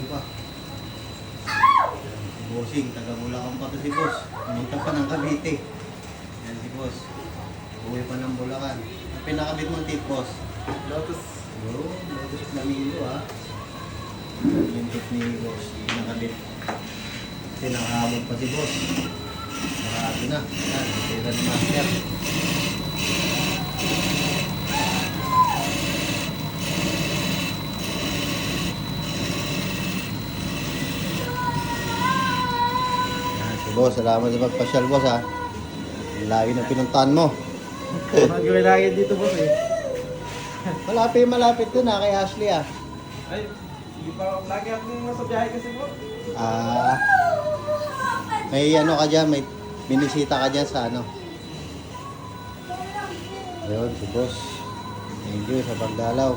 pa. Si Bossing, taga Bulacan pa to si Boss. Pumunta pa ng Cavite. Yan si Boss. Uwi pa ng Bulacan. Ang pinakabit mong tip, Boss? Lotus. Oo, Lotus Flamingo ha. Yung tip ni Boss, pinakabit. Kasi nakahabog pa si Boss. Marami na. Yan, tira ni Master. Boss, salamat sa pagpasyal, boss ha. Ang layo ng pinuntahan mo. Magawin lagi dito boss eh. Malapit dun ha, kay Ashley ha. Ay, hindi pa lagi akong nasa biyahe kasi po. Ah, may ano ka dyan, may binisita ka dyan sa ano. Ayun, si boss. Thank you sa pagdalaw.